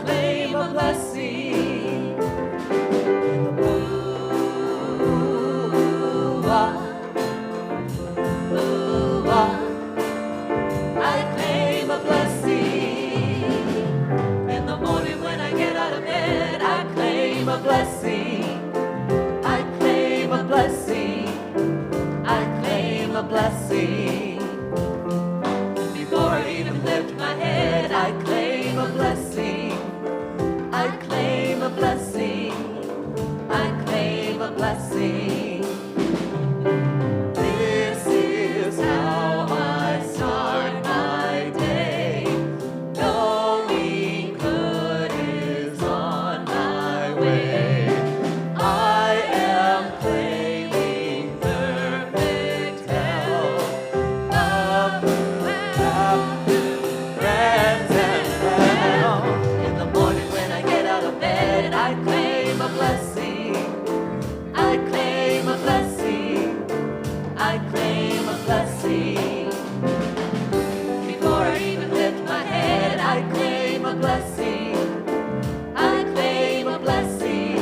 claim a blessing. Ooh, I claim a blessing. In the morning when I get out of bed, I claim a blessing. I claim a blessing. I claim a blessing. Before I even lift my head, I claim a blessing. I claim a blessing. I claim a blessing. This is how I start my day, knowing good is on my way. I am claiming perfect health, love, friends, and health. In the morning when I get out of bed, I claim a blessing. I claim a blessing. I claim a blessing. Before I even lift my head, I claim a blessing. I claim a blessing.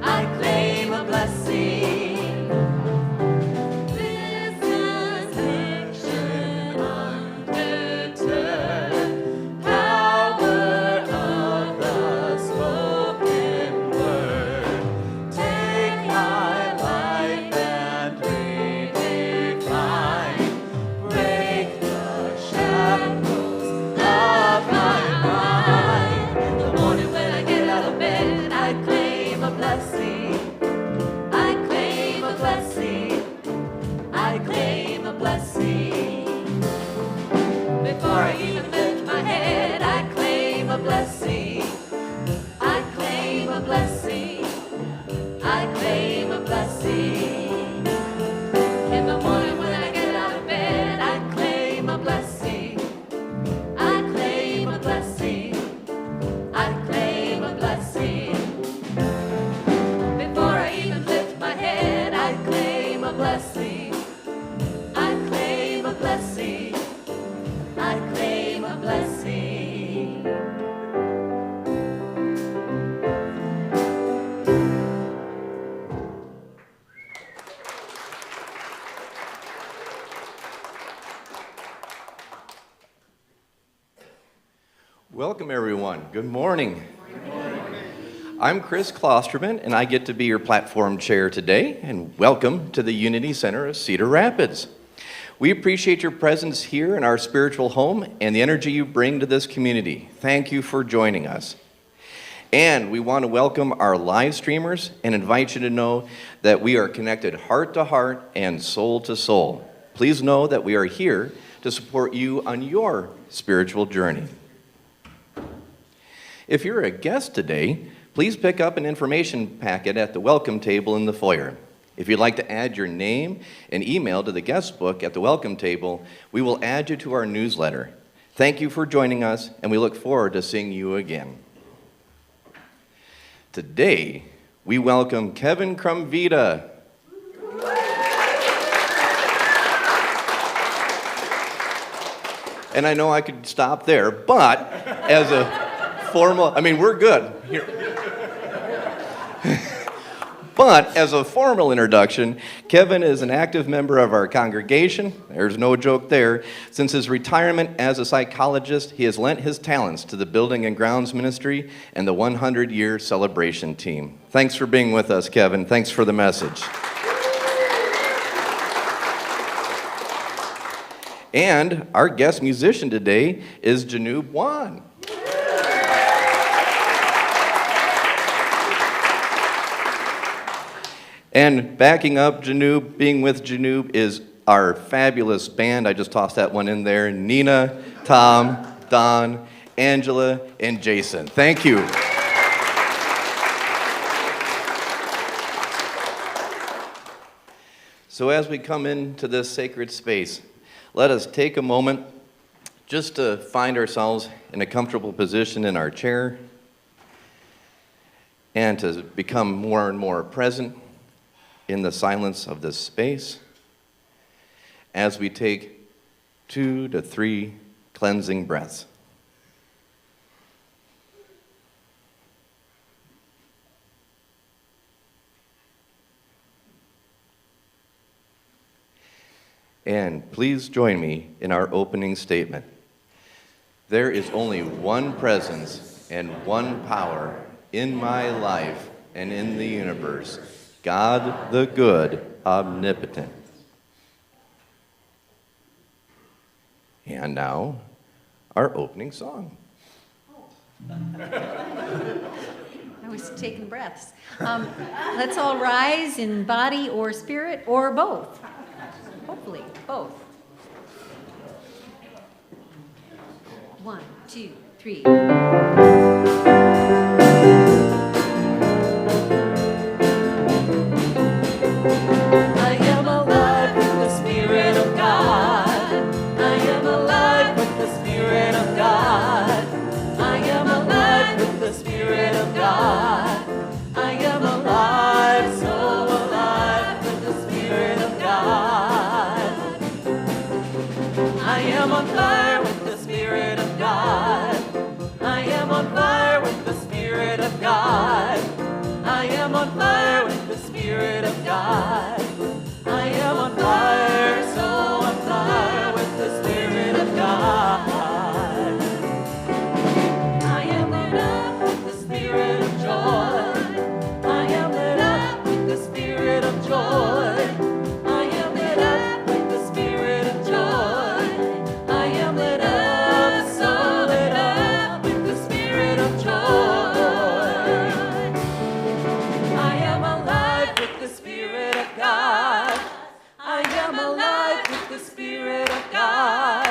I claim a blessing. This is action undeterred, power of the spoken word. Take my life and redefine, break the shackles of my mind. In the morning when I get out of bed, I claim a blessing. I claim a blessing. I claim a blessing. Before I even lift my head, I claim a blessing. I claim a blessing. I claim a blessing. In the morning when I get out of bed, I claim a blessing. I claim a blessing. I claim a blessing. Before I even lift my head, I claim a blessing. I claim a blessing. I claim a blessing. Welcome, everyone. Good morning. I'm Chris Klosterman, and I get to be your platform chair today, and welcome to the Unity Center of Cedar Rapids. We appreciate your presence here in our spiritual home and the energy you bring to this community. Thank you for joining us. And we want to welcome our live streamers and invite you to know that we are connected heart to heart and soul to soul. Please know that we are here to support you on your spiritual journey. If you're a guest today, please pick up an information packet at the welcome table in the foyer. If you'd like to add your name and email to the guest book at the welcome table, we will add you to our newsletter. Thank you for joining us, and we look forward to seeing you again. Today, we welcome Kevin Krumvieda. And I know I could stop there, but as a formal, we're good. Here. But as a formal introduction, Kevin is an active member of our congregation. There's no joke there. Since his retirement as a psychologist, he has lent his talents to the Building and Grounds Ministry and the 100-year celebration team. Thanks for being with us, Kevin. Thanks for the message. And our guest musician today is Janoob Wan. And backing up Janoob, being with Janoob, is our fabulous band. I just tossed that one in there. Nina, Tom, Don, Angela, and Jason. Thank you. So as we come into this sacred space, let us take a moment just to find ourselves in a comfortable position in our chair and to become more and more present in the silence of this space as we take 2 to 3 cleansing breaths. And please join me in our opening statement. There is only one presence and one power in my life and in the universe, God the good, omnipotent. And now, our opening song. I was taking breaths. Let's all rise in body or spirit or both. Hopefully, both. 1, 2, 3. I am alive with the Spirit of God. I am alive with the Spirit of God. I am alive with the Spirit of God. I am alive, so alive with the Spirit of God. I am on fire with the Spirit of God. I am on fire with the Spirit of God. I am on fire with the Spirit of God. I am on fire, so on fire with the Spirit of God. I am lit up with the Spirit of joy. I am lit up with the Spirit of joy. I am lit up with the Spirit of joy. I am lit up, so lit up with the Spirit of joy. I am alive with the Spirit of God. I am alive with the Spirit of God.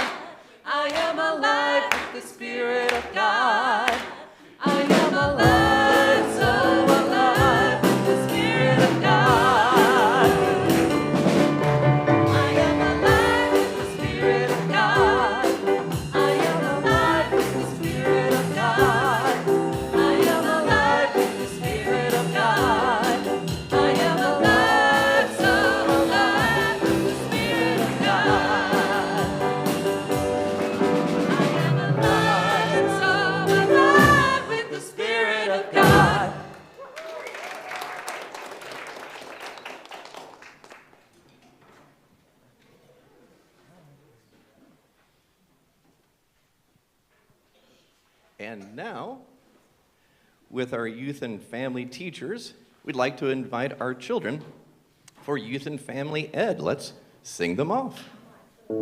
I am alive with the Spirit of God. I am alive, so alive with the Spirit of God. I am alive with the Spirit of God. I am alive with the Spirit of God. I am alive with the Spirit of God. I am alive, so alive with the Spirit of God. I am alive, so alive with the Spirit of God. And now, with our youth and family teachers, we'd like to invite our children for youth and family ed. Let's sing them off. We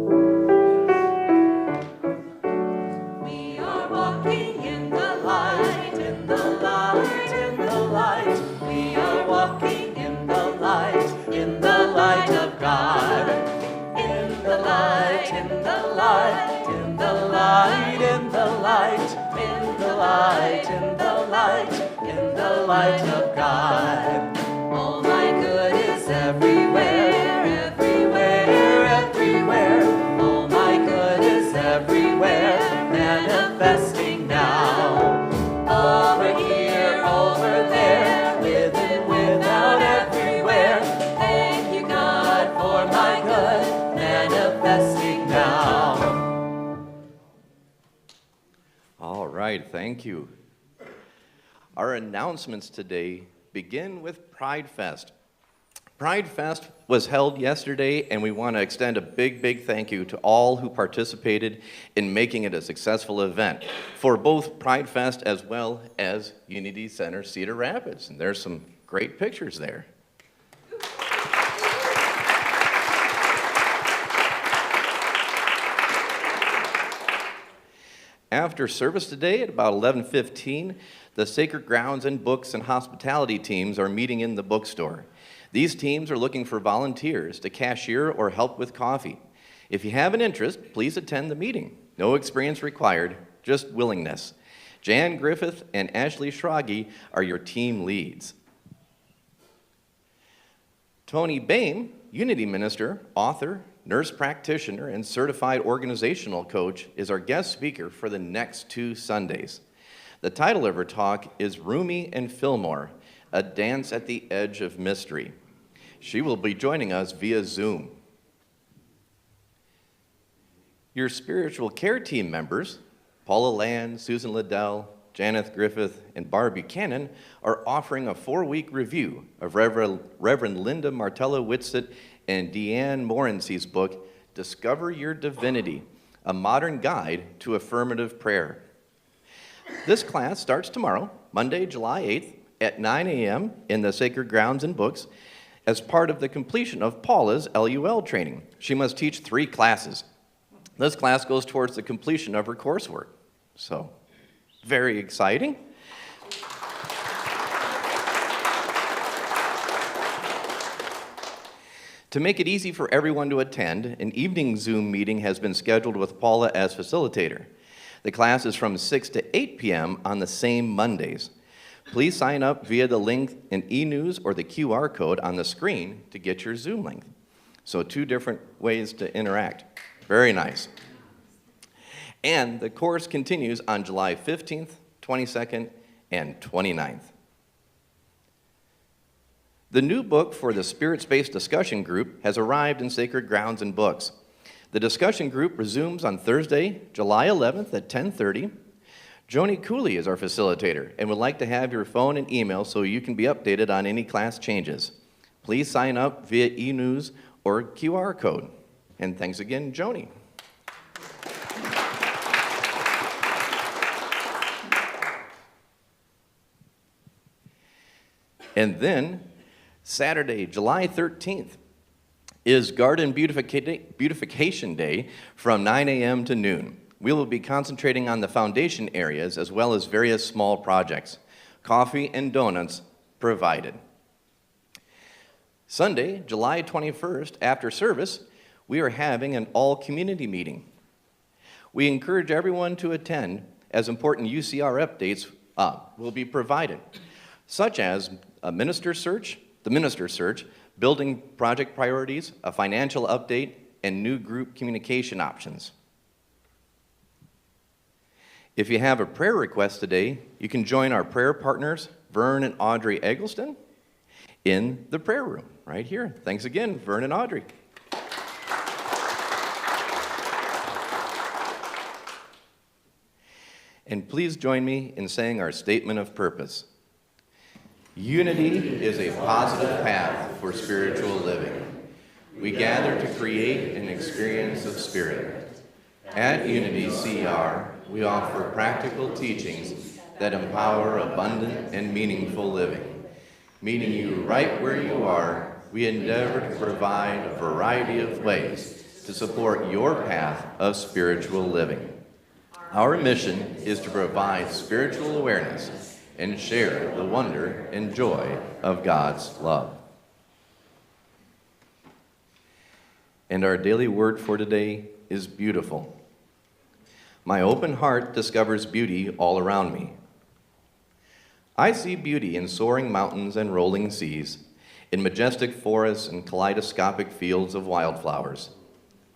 are walking in the light, in the light, in the light. We are walking in the light of God. In the light, in the light, in the light, in the light, in the light, in the light, in the light of God. All my good is everywhere, everywhere, everywhere. All my good is everywhere, manifesting now. Over here, over there, with and without, everywhere. Thank you, God, for my good, manifesting now. All right, thank you. Our announcements today begin with Pride Fest. Pride Fest was held yesterday, and we want to extend a big thank you to all who participated in making it a successful event for both Pride Fest as well as Unity Center Cedar Rapids. And there's some great pictures there. After service today at about 11:15, the Sacred Grounds and Books and Hospitality teams are meeting in the bookstore. These teams are looking for volunteers to cashier or help with coffee. If you have an interest, please attend the meeting. No experience required, just willingness. Jan Griffith and Ashley Schrage are your team leads. Tony Boehm, Unity Minister, author, nurse practitioner, and certified organizational coach, is our guest speaker for the next 2 Sundays. The title of her talk is Rumi and Fillmore, a dance at the edge of mystery. She will be joining us via Zoom. Your spiritual care team members, Paula Land, Susan Liddell, Janeth Griffith, and Barb Buchanan, are offering a 4-week review of Reverend Linda Martella Whitsitt and Deanne Morency's book, Discover Your Divinity, a modern guide to affirmative prayer. This class starts tomorrow, Monday, July 8th, at 9 a.m. in the Sacred Grounds and Books as part of the completion of Paula's LUL training. She must teach 3 classes. This class goes towards the completion of her coursework. So, very exciting. To make it easy for everyone to attend, an evening Zoom meeting has been scheduled with Paula as facilitator. The class is from 6 to 8 p.m. on the same Mondays. Please sign up via the link in e-news or the QR code on the screen to get your Zoom link. So 2 different ways to interact. Very nice. And the course continues on July 15th, 22nd, and 29th. The new book for the Spirit-Based Discussion Group has arrived in Sacred Grounds and Books. The discussion group resumes on Thursday, July 11th at 10:30. Joni Cooley is our facilitator and would like to have your phone and email so you can be updated on any class changes. Please sign up via e-news or QR code. And thanks again, Joni. And then, Saturday, July 13th, is Garden Beautification Day from 9 a.m. to noon. We will be concentrating on the foundation areas as well as various small projects. Coffee and donuts provided. Sunday, July 21st, after service, we are having an all-community meeting. We encourage everyone to attend as important UCR updates will be provided, such as the minister search, building project priorities, a financial update, and new group communication options. If you have a prayer request today, you can join our prayer partners, Vern and Audrey Eggleston, in the prayer room right here. Thanks again, Vern and Audrey. And please join me in saying our statement of purpose. Unity is a positive path for spiritual living. We gather to create an experience of spirit. At Unity CR, we offer practical teachings that empower abundant and meaningful living. Meeting you right where you are, we endeavor to provide a variety of ways to support your path of spiritual living. Our mission is to provide spiritual awareness and share the wonder and joy of God's love. And our daily word for today is beautiful. My open heart discovers beauty all around me. I see beauty in soaring mountains and rolling seas, in majestic forests and kaleidoscopic fields of wildflowers.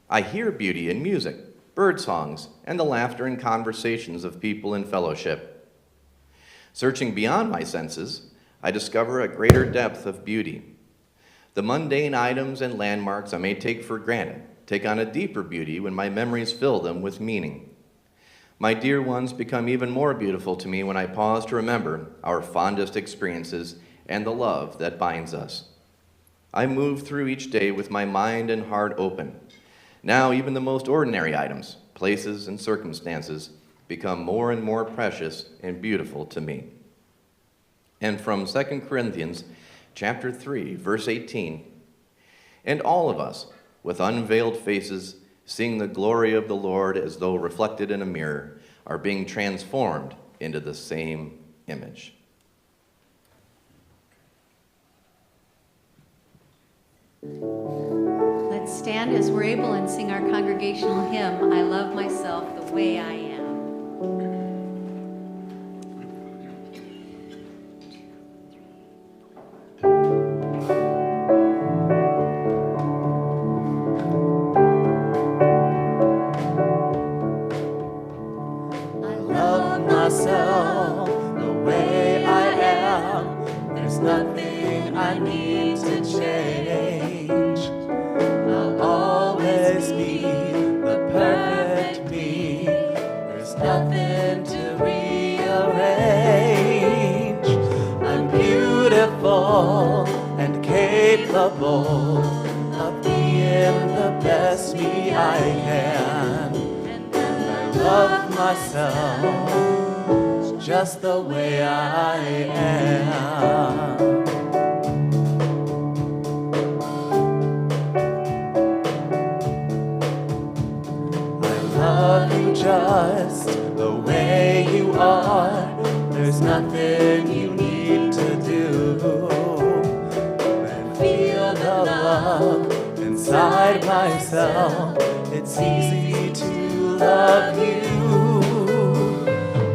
I hear beauty in music, bird songs, and the laughter and conversations of people in fellowship. Searching beyond my senses, I discover a greater depth of beauty. The mundane items and landmarks I may take for granted take on a deeper beauty when my memories fill them with meaning. My dear ones become even more beautiful to me when I pause to remember our fondest experiences and the love that binds us. I move through each day with my mind and heart open. Now even the most ordinary items, places, and circumstances become more and more precious and beautiful to me. And from 2 Corinthians chapter 3, verse 18, and all of us, with unveiled faces, seeing the glory of the Lord as though reflected in a mirror, are being transformed into the same image. Let's stand as we're able and sing our congregational hymn, I Love Myself the Way I Am. I love myself the way I am. There's nothing I need to change. I'll always be the perfect me. There's nothing to rearrange. I'm beautiful and capable of being the best me I myself just the way I am. I love you just the way you are. There's nothing you need to do but feel the love inside myself. It's easy to love you.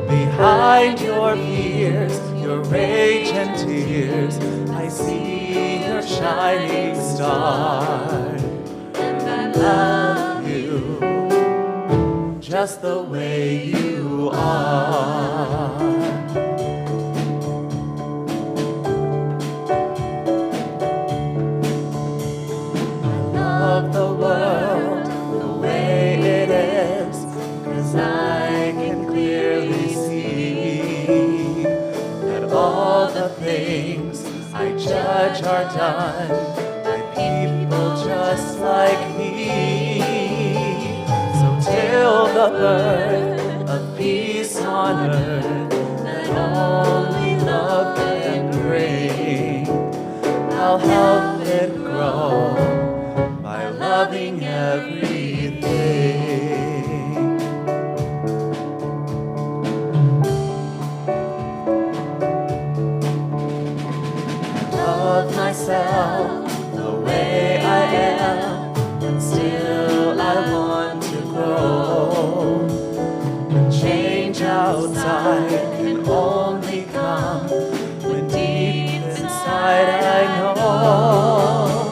Behind your fears, your rage and tears, I see your shining star. And I love you just the way you are. Love the world the way it is, 'cause I can clearly see that all the things I judge are done by people just like me. So till the birth of peace on earth that only love can bring, I'll help it grow by loving everything. I love myself the way I am, and still I want to grow. The change outside can only come when deep inside I know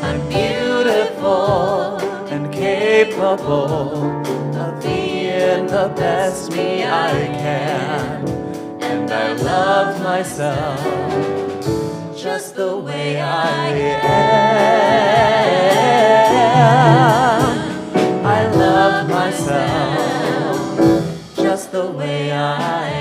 I'm beautiful and capable of being the best me I can. And I love myself just the way I am. I love myself just the way I am.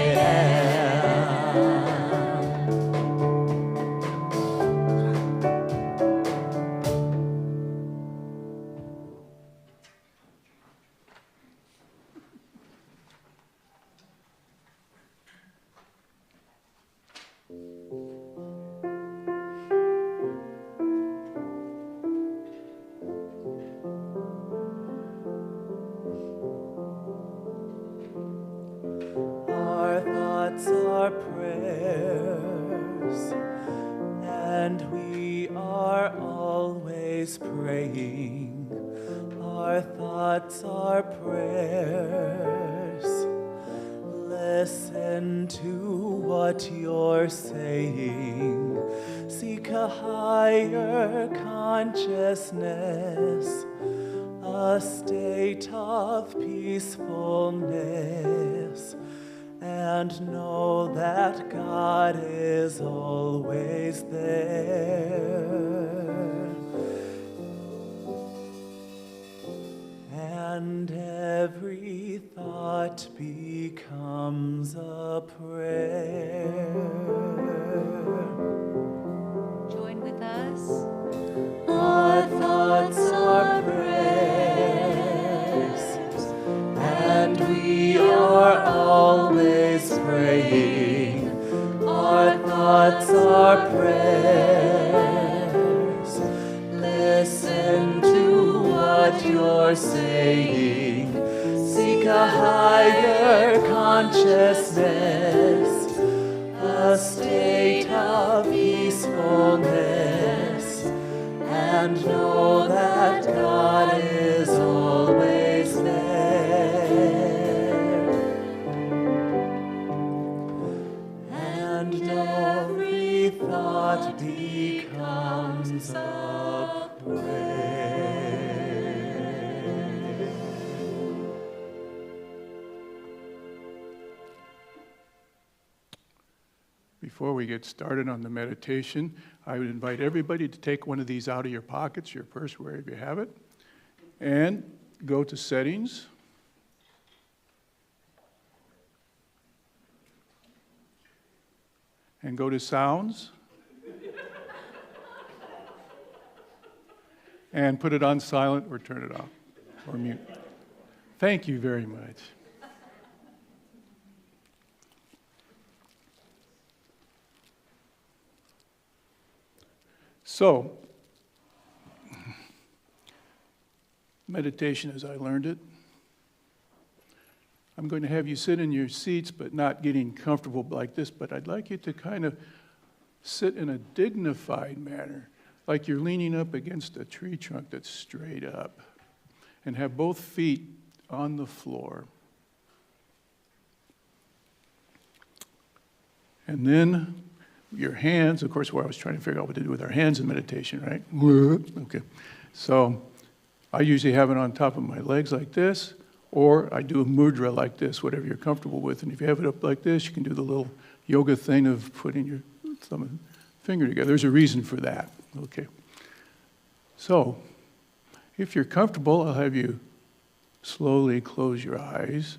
Our thoughts are prayers, and we are always praying. Our thoughts are prayers. Listen to what you're saying. Seek a higher consciousness, a state of peacefulness, and know that God is always there. And every thought becomes a prayer. Join with us. Our thoughts are prayers, and we are always praying. Our thoughts are prayers. Listen to what you're saying. Seek a higher consciousness, a state of peacefulness, and know that God is always there. And every thought becomes a prayer. Before we get started on the meditation, I would invite everybody to take one of these out of your pockets, your purse, wherever you have it, and go to Settings. And go to Sounds. And put it on silent or turn it off or mute. Thank you very much. So, meditation as I learned it. I'm going to have you sit in your seats, but not getting comfortable like this, but I'd like you to kind of sit in a dignified manner, like you're leaning up against a tree trunk that's straight up, and have both feet on the floor. And then your hands, of course, where I was trying to figure out what to do with our hands in meditation, right? Okay. So I usually have it on top of my legs like this, or I do a mudra like this, whatever you're comfortable with. And if you have it up like this, you can do the little yoga thing of putting your thumb and finger together. There's a reason for that. Okay. So if you're comfortable, I'll have you slowly close your eyes.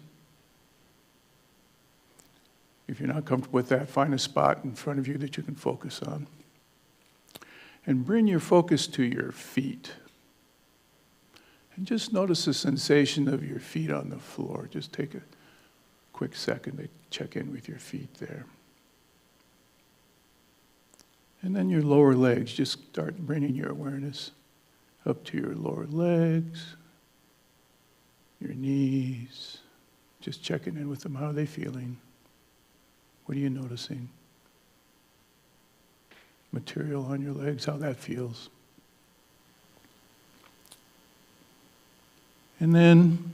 If you're not comfortable with that, find a spot in front of you that you can focus on. And bring your focus to your feet. And just notice the sensation of your feet on the floor. Just take a quick second to check in with your feet there. And then your lower legs, just start bringing your awareness up to your lower legs, your knees, just checking in with them. How are they feeling? What are you noticing? Material on your legs, how that feels. And then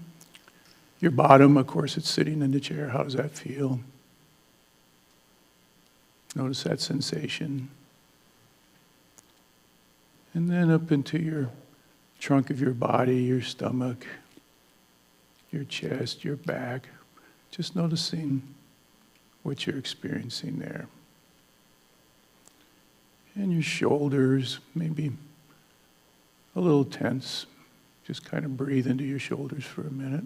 your bottom, of course, it's sitting in the chair. How does that feel? Notice that sensation. And then up into your trunk of your body, your stomach, your chest, your back. Just noticing what you're experiencing there. And your shoulders, maybe a little tense. Just kind of breathe into your shoulders for a minute.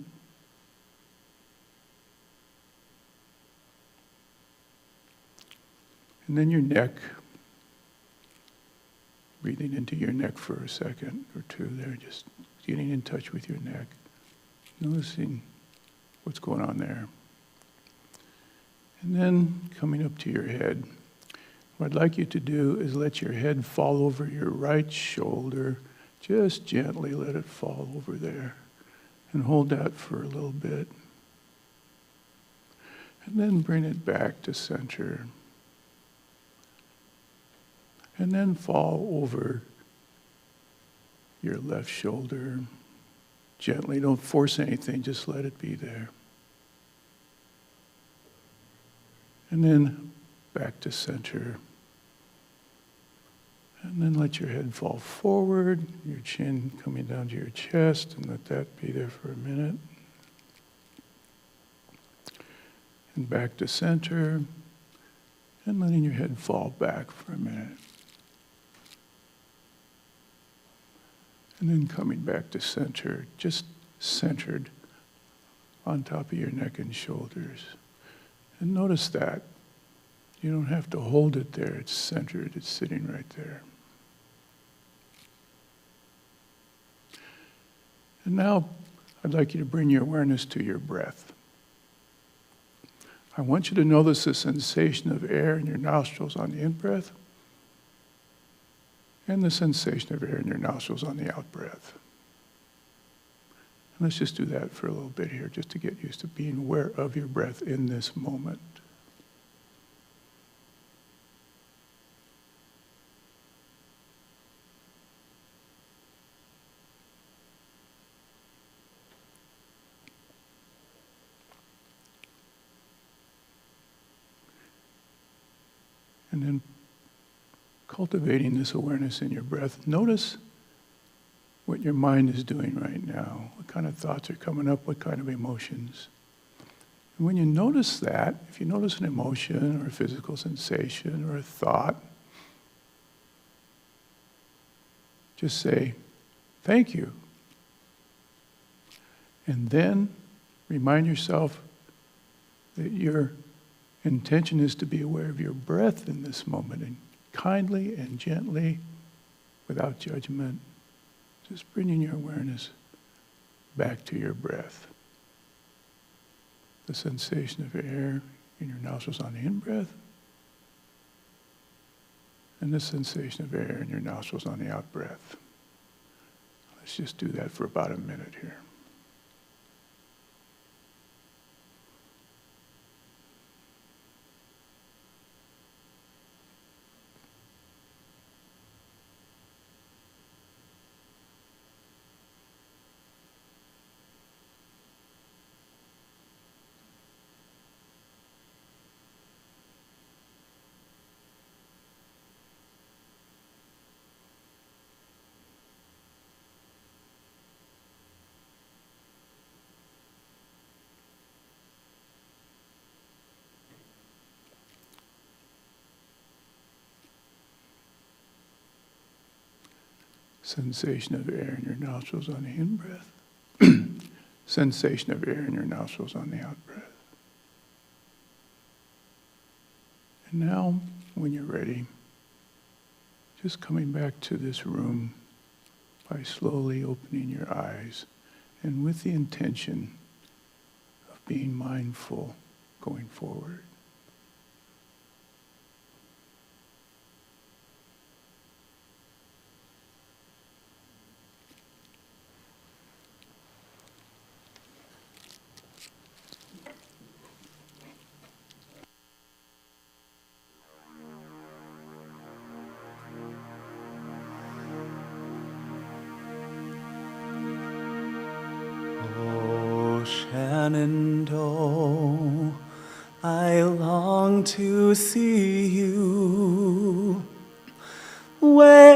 And then your neck. Breathing into your neck for a second or two there, just getting in touch with your neck. Noticing what's going on there. And then coming up to your head. What I'd like you to do is let your head fall over your right shoulder. Just gently let it fall over there. And hold that for a little bit. And then bring it back to center. And then fall over your left shoulder. Gently, don't force anything, just let it be there. And then back to center. And then let your head fall forward, your chin coming down to your chest, and let that be there for a minute. And back to center, and letting your head fall back for a minute. And then coming back to center, just centered on top of your neck and shoulders. And notice that. You don't have to hold it there. It's centered. It's sitting right there. And now I'd like you to bring your awareness to your breath. I want you to notice the sensation of air in your nostrils on the in-breath and the sensation of air in your nostrils on the out-breath. And let's just do that for a little bit here, just to get used to being aware of your breath in this moment. And then cultivating this awareness in your breath. Notice what your mind is doing right now. What kind of thoughts are coming up? What kind of emotions? And when you notice that, if you notice an emotion or a physical sensation or a thought, just say, thank you. And then remind yourself that your intention is to be aware of your breath in this moment, and kindly and gently, without judgment, just bringing your awareness back to your breath. The sensation of air in your nostrils on the in-breath, and the sensation of air in your nostrils on the out breath. Let's just do that for about a minute here. Sensation of air in your nostrils on the in-breath. Sensation of air in your nostrils on the out-breath. And now, when you're ready, just coming back to this room by slowly opening your eyes and with the intention of being mindful going forward. Oh, Shenandoah, I long to see you. Way,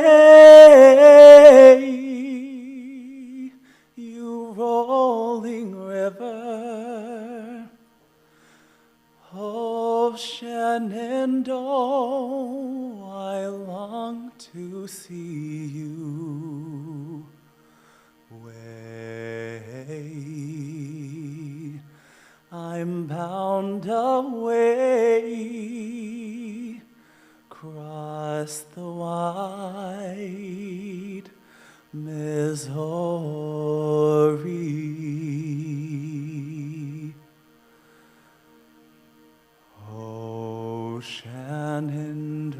you rolling river. Oh, Shenandoah, I long to see you. Way, I'm bound away across the wide Missouri. Oh, Shenandoah,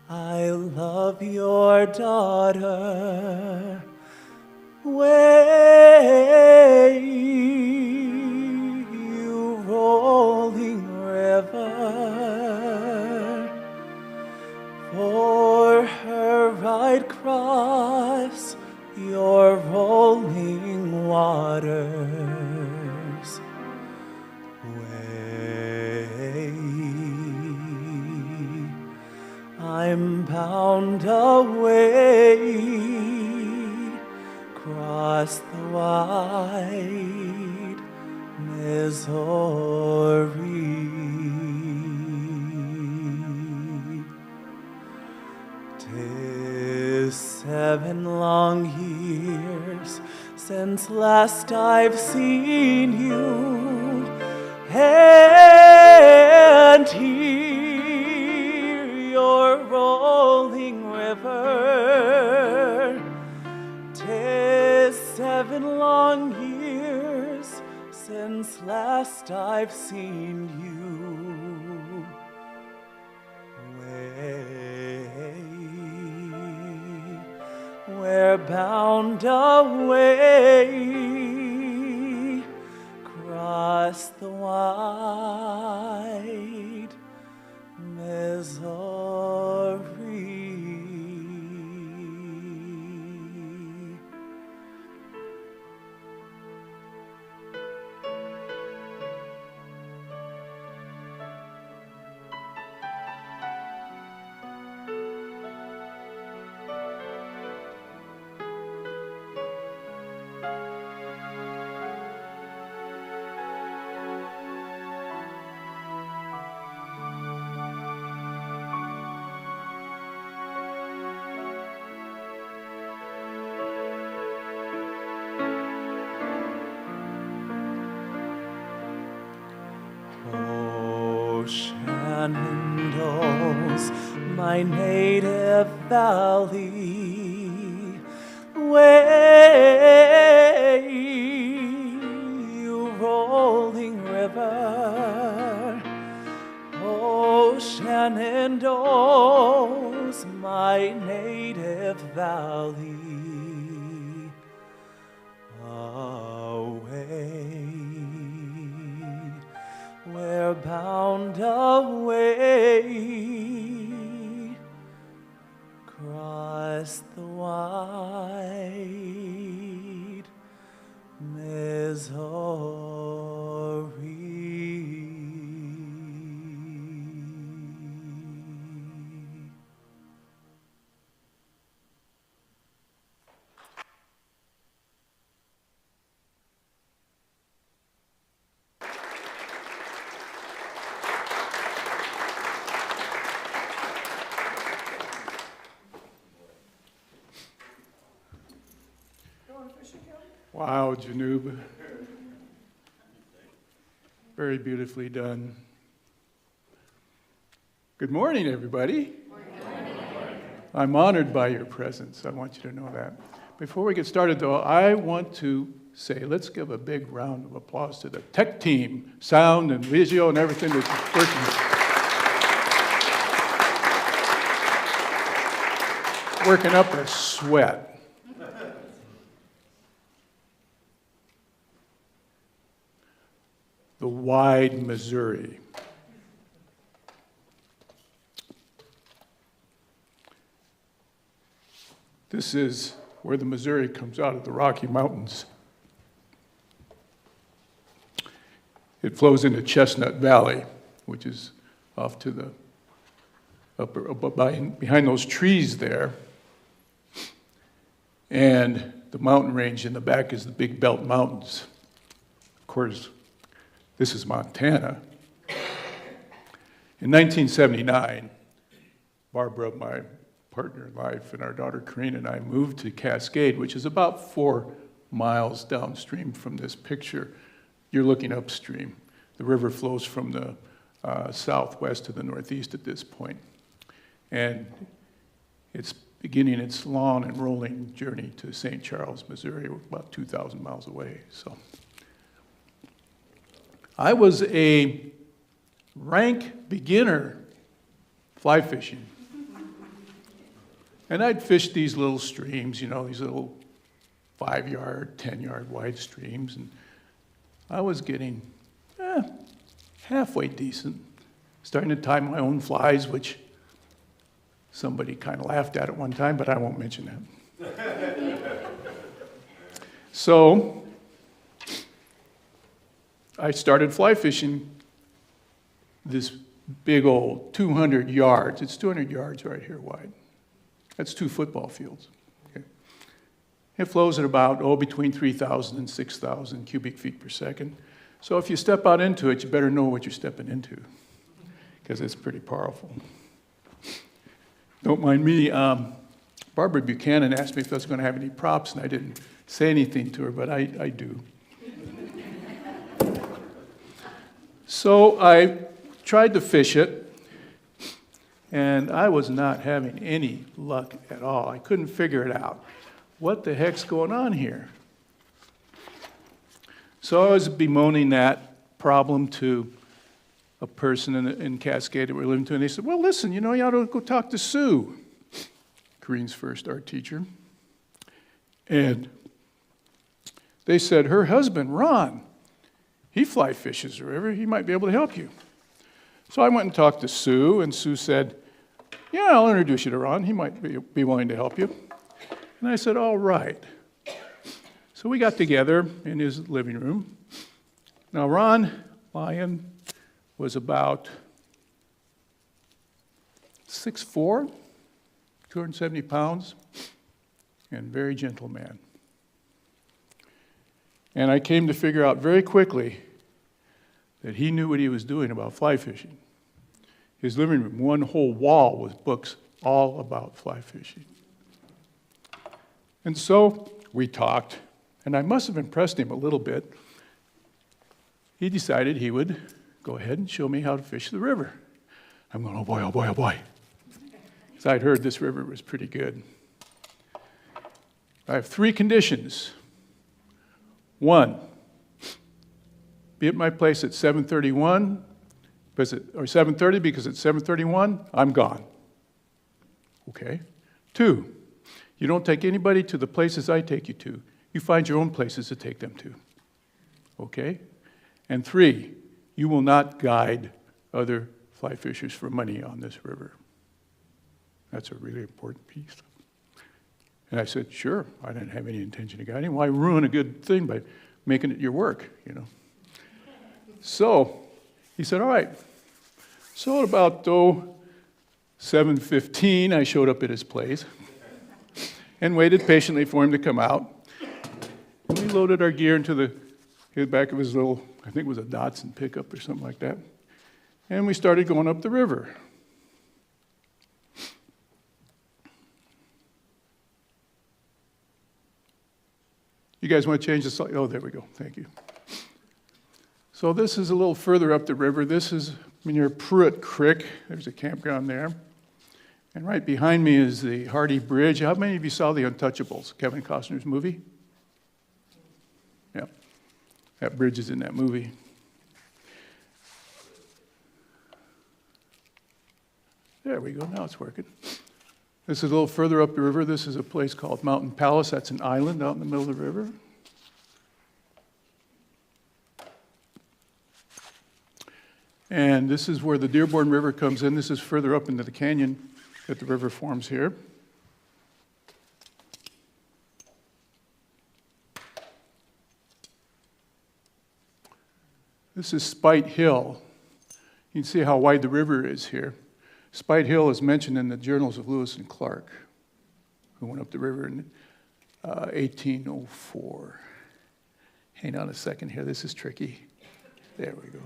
I love your daughter. Way, you rolling river. For her right cross your rolling waters. Way, I'm bound away across the wide Missouri. 'Tis 7 long years since last I've seen you, and hear your rolling river. 'Tis 7 long years since last I've seen you. We're bound away across the wide Missouri. Oh, Shenandoah's my native valley. Way, you rolling river. Oh, Shenandoah's my native valley. Away, we're bound away, across the wide Missouri. Wow, Janub. Very beautifully done. Good morning, everybody. I'm honored by your presence. I want you to know that. Before we get started, though, I want to say let's give a big round of applause to the tech team, sound and video and everything that's working up a sweat. The wide Missouri. This is where the Missouri comes out of the Rocky Mountains. It flows into Chestnut Valley, which is off to the behind those trees there. And the mountain range in the back is the Big Belt Mountains. Of course, this is Montana. In 1979, Barbara, my partner in life, and our daughter Karina and I moved to Cascade, which is about 4 miles downstream from this picture. You're looking upstream. The river flows from the southwest to the northeast at this point. And it's beginning its long and rolling journey to St. Charles, Missouri, about 2,000 miles away. So I was a rank beginner fly fishing. And I'd fish these little streams, you know, these little 5-yard, 10-yard wide streams. And I was getting halfway decent, starting to tie my own flies, which somebody kind of laughed at one time, but I won't mention that. So I started fly fishing this big old 200 yards. It's 200 yards right here wide. That's 2 football fields. Okay. It flows at about, between 3,000 and 6,000 cubic feet per second. So if you step out into it, you better know what you're stepping into, because it's pretty powerful. Don't mind me. Barbara Buchanan asked me if I was going to have any props, and I didn't say anything to her, but I do. So I tried to fish it, and I was not having any luck at all. I couldn't figure it out. What the heck's going on here? So I was bemoaning that problem to a person in Cascade that we're living to, and they said, well, listen, you know, you ought to go talk to Sue, Kareen's first art teacher. And they said, her husband, Ron, he fly fishes the river. He might be able to help you. So I went and talked to Sue, and Sue said, yeah, I'll introduce you to Ron. He might be willing to help you. And I said, all right. So we got together in his living room. Now, Ron Lyon was about 6'4", 270 pounds, and very gentle man. And I came to figure out very quickly that he knew what he was doing about fly fishing. His living room, one whole wall with books all about fly fishing. And so we talked, and I must have impressed him a little bit. He decided he would go ahead and show me how to fish the river. I'm going, oh boy, oh boy, oh boy. Because I'd heard this river was pretty good. I have 3 conditions. 1, be at my place at 7:31, or 7:30 because it's 7:31, I'm gone. Okay. 2, you don't take anybody to the places I take you to. You find your own places to take them to. Okay? And 3, you will not guide other fly fishers for money on this river. That's a really important piece. And I said, sure, I didn't have any intention of guiding. Why ruin a good thing by making it your work, you know? So he said, all right. So at about 7:15, I showed up at his place and waited patiently for him to come out. And we loaded our gear into the back of his little, I think it was a Datsun pickup or something like that. And we started going up the river. You guys want to change the slide? Oh, there we go. Thank you. So this is a little further up the river. This is near Pruitt Creek. There's a campground there. And right behind me is the Hardy Bridge. How many of you saw The Untouchables, Kevin Costner's movie? Yeah. That bridge is in that movie. There we go. Now it's working. This is a little further up the river. This is a place called Mountain Palace. That's an island out in the middle of the river. And this is where the Dearborn River comes in. This is further up into the canyon that the river forms here. This is Spite Hill. You can see how wide the river is here. Spite Hill is mentioned in the journals of Lewis and Clark, who went up the river in 1804. Hang on a second here. This is tricky. There we go.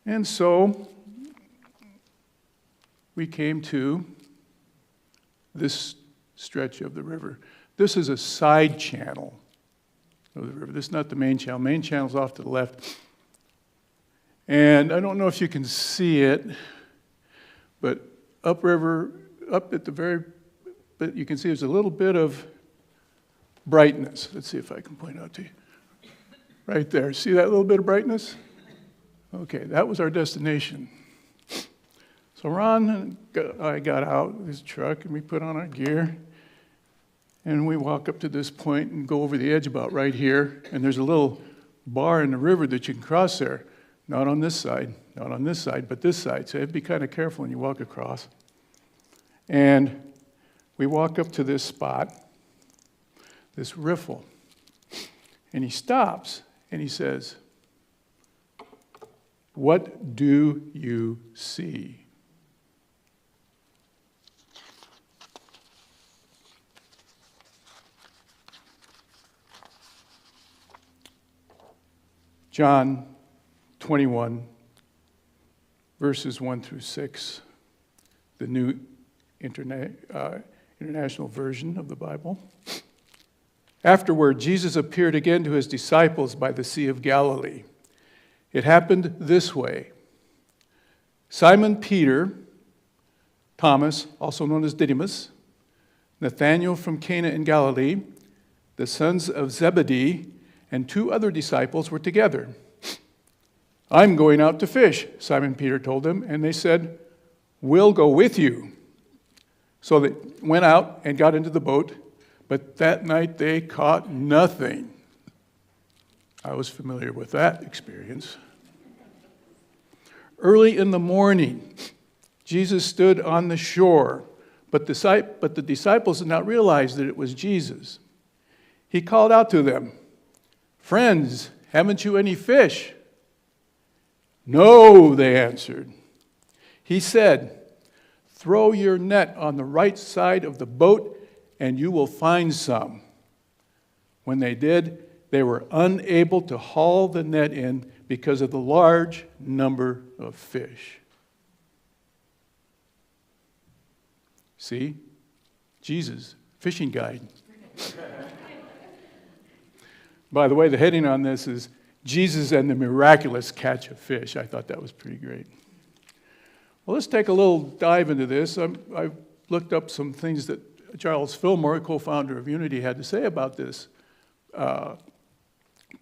And so we came to this stretch of the river. This is a side channel of the river. This is not the main channel. Main channel's off to the left. And I don't know if you can see it, but upriver, up at the very, but you can see there's a little bit of brightness. Let's see if I can point out to you. Right there. See that little bit of brightness? Okay, that was our destination. So Ron and I got out of his truck and we put on our gear and we walk up to this point and go over the edge about right here. And there's a little bar in the river that you can cross there. Not on this side, not on this side, but this side. So you have to be kind of careful when you walk across. And we walk up to this spot, this riffle. And he stops and he says, "What do you see?" John 21, verses 1 through 6, the New International Version of the Bible. Afterward, Jesus appeared again to his disciples by the Sea of Galilee. It happened this way. Simon Peter, Thomas, also known as Didymus, Nathanael from Cana in Galilee, the sons of Zebedee, and 2 other disciples were together. "I'm going out to fish," Simon Peter told them, and they said, "We'll go with you." So they went out and got into the boat, but that night they caught nothing. I was familiar with that experience. Early in the morning, Jesus stood on the shore, but the disciples did not realize that it was Jesus. He called out to them, "Friends, haven't you any fish?" "No," they answered. He said, "Throw your net on the right side of the boat and you will find some." When they did, they were unable to haul the net in because of the large number of fish. See? Jesus, fishing guide. By the way, the heading on this is Jesus and the Miraculous Catch of Fish. I thought that was pretty great. Well, let's take a little dive into this. I've looked up some things that Charles Fillmore, co-founder of Unity, had to say about this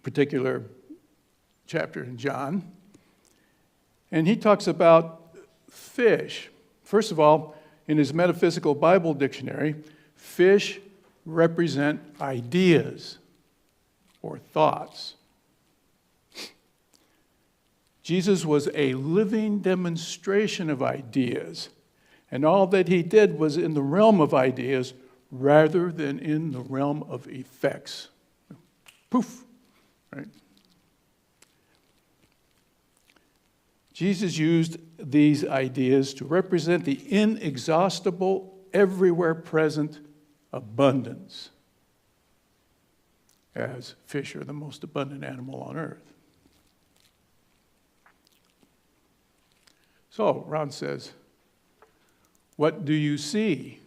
particular chapter in John. And he talks about fish. First of all, in his Metaphysical Bible Dictionary, fish represent ideas or thoughts. Jesus was a living demonstration of ideas, and all that he did was in the realm of ideas rather than in the realm of effects. Poof, right? Jesus used these ideas to represent the inexhaustible, everywhere present abundance, as fish are the most abundant animal on earth. So, Ron says, what do you see?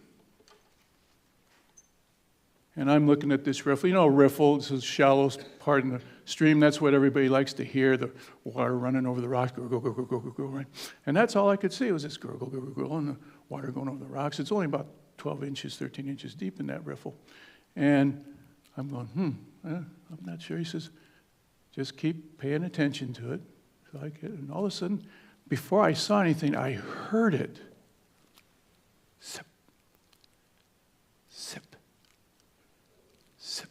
And I'm looking at this riffle. You know, a riffle is the shallowest part in the stream. That's what everybody likes to hear, the water running over the rocks, gurgle, gurgle, gurgle, gurgle, right? And that's all I could see was this gurgle, gurgle, gurgle, and the water going over the rocks. It's only about 12 inches, 13 inches deep in that riffle. And I'm going, I'm not sure. He says, just keep paying attention to it. So and all of a sudden, before I saw anything, I heard it. Sip, sip, sip,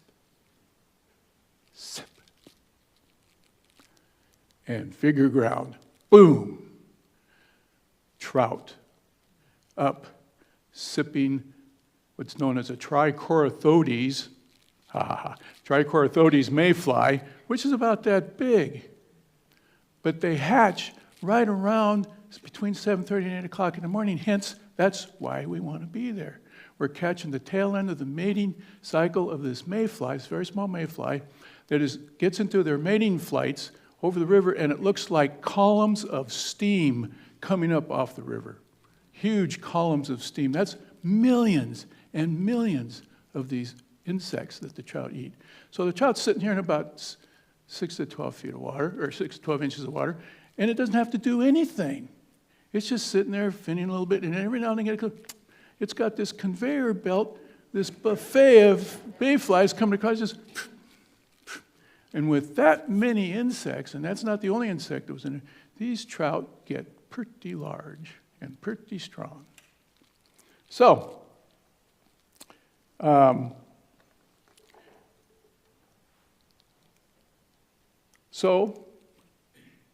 sip. And figure ground, boom, trout, up, sipping what's known as a trichorothodes, trichorothodes mayfly, which is about that big. But they hatch right around between 7:30 and 8 o'clock in the morning, hence that's why we want to be there. We're catching the tail end of the mating cycle of this mayfly, this very small mayfly, that gets into their mating flights over the river, and it looks like columns of steam coming up off the river. Huge columns of steam. That's millions and millions of these insects that the trout eat. So the trout's sitting here in about 6 to 12 feet of water, or 6 to 12 inches of water, and it doesn't have to do anything. It's just sitting there finning a little bit, and every now and again it's got this conveyor belt, this buffet of mayflies coming across, just, and with that many insects, and that's not the only insect that was in it, these trout get pretty large and pretty strong. So,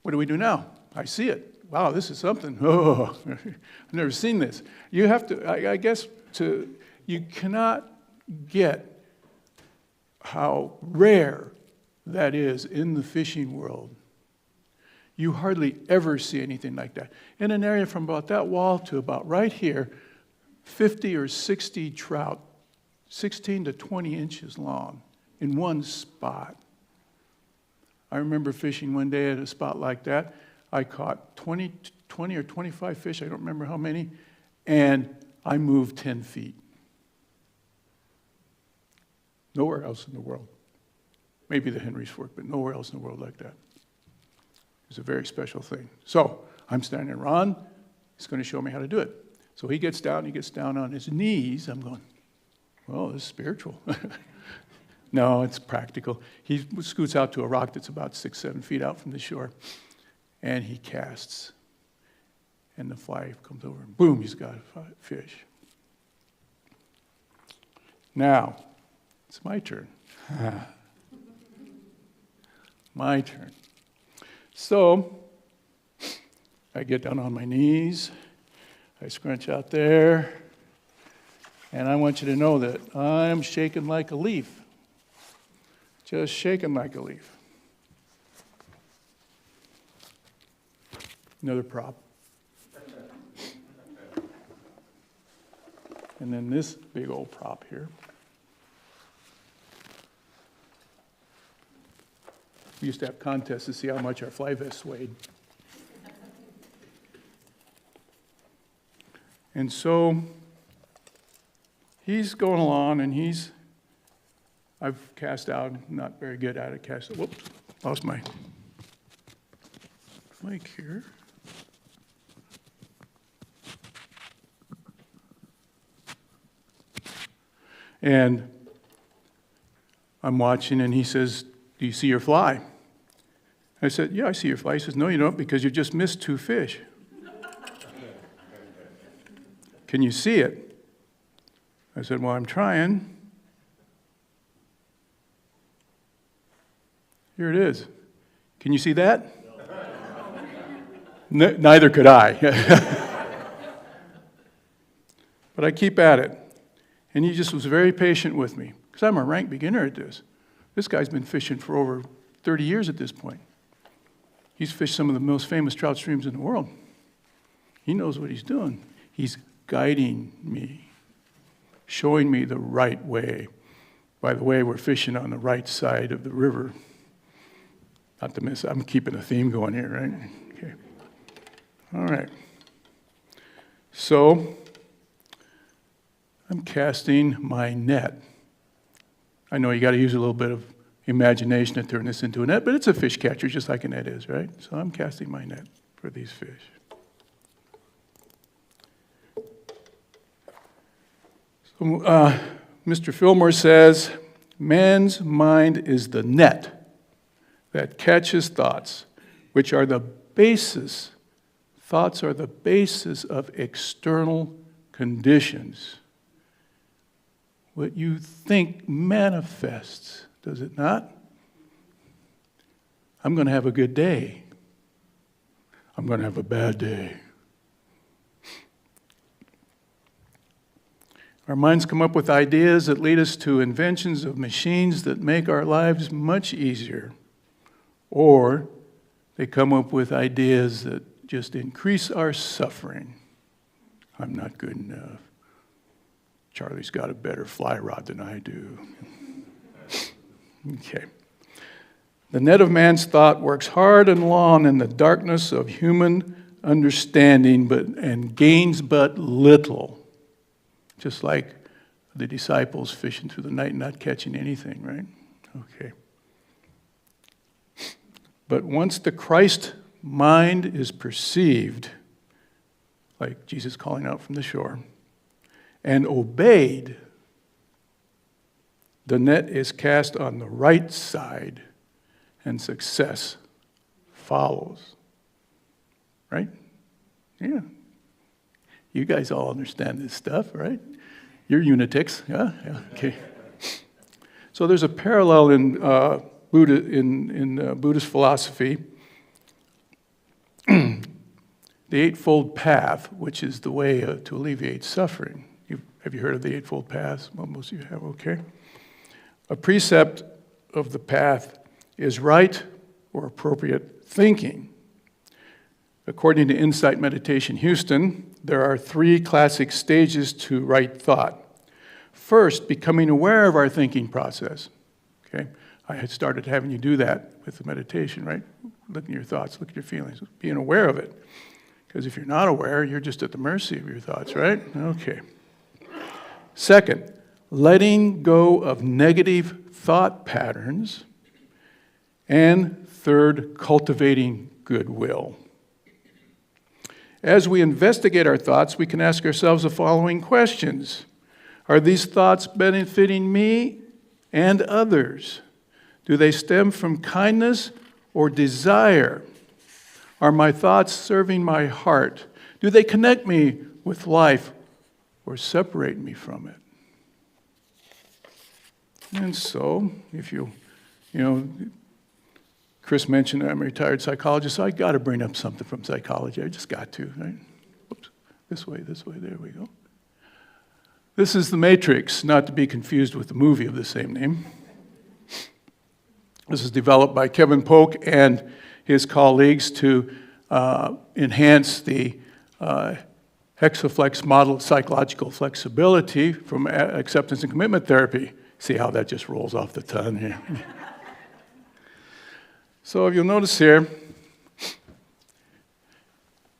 what do we do now? I see it. Wow, this is something. Oh, I've never seen this. You have to, I guess, you cannot get how rare that is in the fishing world. You hardly ever see anything like that. In an area from about that wall to about right here, 50 or 60 trout, 16 to 20 inches long, in one spot. I remember fishing one day at a spot like that. I caught 20 or 25 fish, I don't remember how many, and I moved 10 feet. Nowhere else in the world. Maybe the Henry's Fork, but nowhere else in the world like that. It's a very special thing. So I'm standing there, Ron, he's going to show me how to do it. So he gets down on his knees. I'm going, well, this is spiritual. No, it's practical. He scoots out to a rock that's about 6, 7 feet out from the shore, and he casts. And the fly comes over, and boom, he's got a fish. Now, it's my turn. My turn. So, I get down on my knees, I scrunch out there, and I want you to know that I'm shaking like a leaf. Just shaking like a leaf. Another prop. And then this big old prop here. We used to have contests to see how much our fly vests weighed. And so he's going along, and I've cast out, not very good at it, whoops, lost my mic here. And I'm watching, and he says, do you see your fly? I said, yeah, I see your fly. He says, no, you don't, because you just missed 2 fish. Can you see it? I said, well, I'm trying. Here it is. Can you see that? Neither could I. But I keep at it. And he just was very patient with me, because I'm a rank beginner at this. This guy's been fishing for over 30 years at this point. He's fished some of the most famous trout streams in the world. He knows what he's doing. He's guiding me, showing me the right way. By the way, we're fishing on the right side of the river. Not to miss, I'm keeping a theme going here, right? Okay. All right. So, I'm casting my net. I know you got to use a little bit of imagination to turn this into a net, but it's a fish catcher just like a net is, right? So I'm casting my net for these fish. So, Mr. Fillmore says, man's mind is the net that catches thoughts, which are the basis. Thoughts are the basis of external conditions. What you think manifests, does it not? I'm going to have a good day. I'm going to have a bad day. Our minds come up with ideas that lead us to inventions of machines that make our lives much easier. Or they come up with ideas that just increase our suffering. I'm not good enough. Charlie's got a better fly rod than I do. Okay. The net of man's thought works hard and long in the darkness of human understanding, and gains but little. Just like the disciples fishing through the night and not catching anything, right? Okay. But once the Christ mind is perceived, like Jesus calling out from the shore, and obeyed, the net is cast on the right side, and success follows. Right? Yeah. You guys all understand this stuff, right? You're unitics, yeah? Okay. So there's a parallel in Buddhist philosophy. The Eightfold Path, which is the way to alleviate suffering. Have you heard of the Eightfold Path? Well, most of you have, okay. A precept of the path is right or appropriate thinking. According to Insight Meditation Houston, there are 3 classic stages to right thought. First, becoming aware of our thinking process. Okay, I had started having you do that with the meditation, right? Look at your thoughts, look at your feelings, being aware of it. Because if you're not aware, you're just at the mercy of your thoughts, right? Okay. Second, letting go of negative thought patterns. And third, cultivating goodwill. As we investigate our thoughts, we can ask ourselves the following questions. Are these thoughts benefiting me and others? Do they stem from kindness or desire? Are my thoughts serving my heart? Do they connect me with life or separate me from it? And so, if you Chris mentioned I'm a retired psychologist, so I got to bring up something from psychology. I just got to, right? Whoops. This way, there we go. This is The Matrix, not to be confused with the movie of the same name. This is developed by Kevin Polk and his colleagues to enhance the hexaflex model of psychological flexibility from acceptance and commitment therapy. See how that just rolls off the tongue here. So if you'll notice here,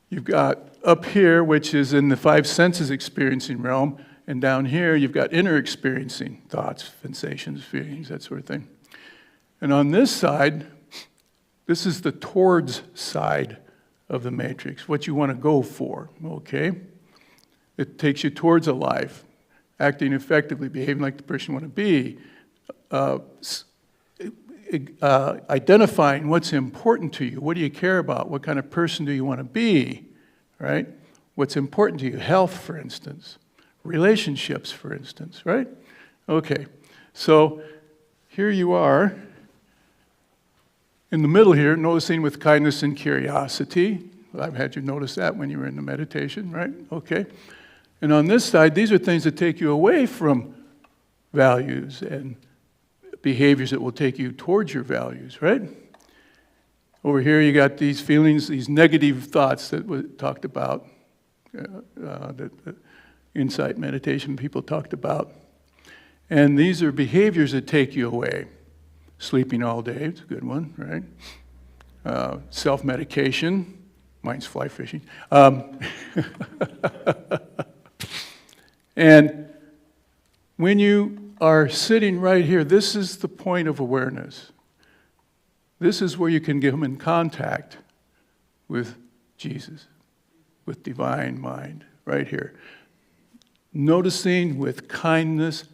you've got up here, which is in the 5 senses experiencing realm, and down here you've got inner experiencing, thoughts, sensations, feelings, that sort of thing. And on this side, this is the towards side of the matrix, what you want to go for, okay? It takes you towards a life, acting effectively, behaving like the person you want to be, identifying what's important to you. What do you care about? What kind of person do you want to be, right? What's important to you? Health, for instance. Relationships, for instance, right? Okay, so here you are in the middle here, noticing with kindness and curiosity. I've had you notice that when you were in the meditation, right? Okay. And on this side, these are things that take you away from values and behaviors that will take you towards your values, right? Over here, you got these feelings, these negative thoughts that we talked about, that insight meditation people talked about. And these are behaviors that take you away. Sleeping all day, it's a good one, right? Self-medication, mine's fly fishing. And when you are sitting right here, this is the point of awareness. This is where you can come in contact with Jesus, with divine mind, right here. Noticing with kindness,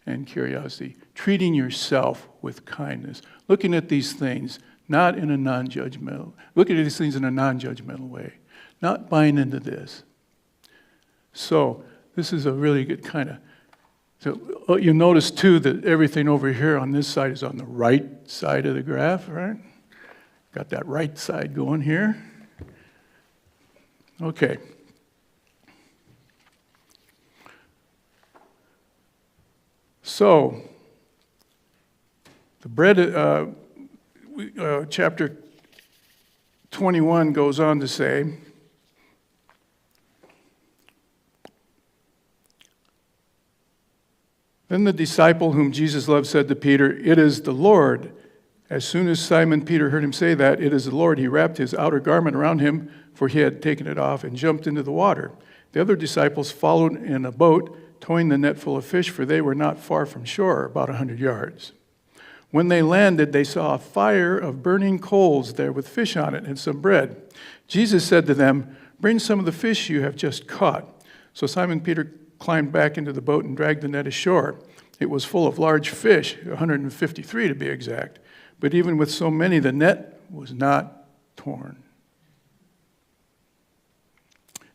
and curiosity. Treating yourself with kindness. Looking at these things not in a non-judgmental, looking at these things in a non-judgmental way. Not buying into this. So, this is a really good kind of, so you notice too that everything over here on this side is on the right side of the graph, right? Got that right side going here. Okay. So, the bread, chapter 21 goes on to say, then the disciple whom Jesus loved said to Peter, "It is the Lord." As soon as Simon Peter heard him say that, "It is the Lord," he wrapped his outer garment around him, for he had taken it off, and jumped into the water. The other disciples followed in a boat, towing the net full of fish, for they were not far from shore, about 100 yards. When they landed, they saw a fire of burning coals there with fish on it and some bread. Jesus said to them, "Bring some of the fish you have just caught." So Simon Peter climbed back into the boat and dragged the net ashore. It was full of large fish, 153 to be exact. But even with so many, the net was not torn.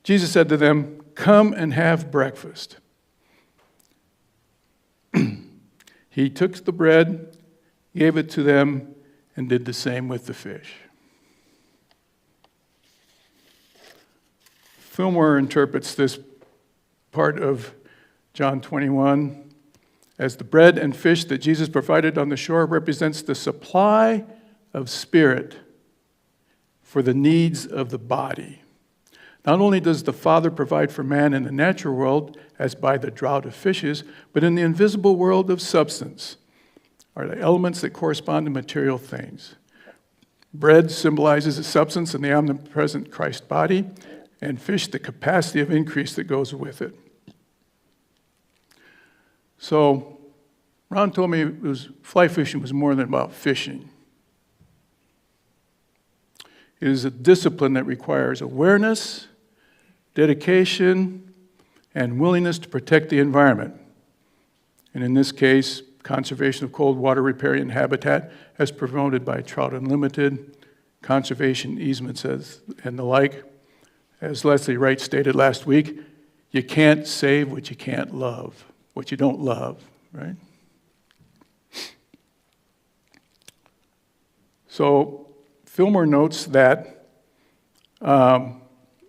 Jesus said to them, "Come and have breakfast." He took the bread, gave it to them, and did the same with the fish. Fillmore interprets this part of John 21 as the bread and fish that Jesus provided on the shore represents the supply of spirit for the needs of the body. Not only does the Father provide for man in the natural world, as by the draught of fishes, but in the invisible world of substance are the elements that correspond to material things. Bread symbolizes the substance in the omnipresent Christ body, and fish the capacity of increase that goes with it. So, Ron told me fly fishing was more than about fishing. It is a discipline that requires awareness, dedication, and willingness to protect the environment. And in this case, conservation of cold water riparian habitat as promoted by Trout Unlimited, conservation easements and the like. As Leslie Wright stated last week, you can't save what you can't love, what you don't love, right? So Fillmore notes that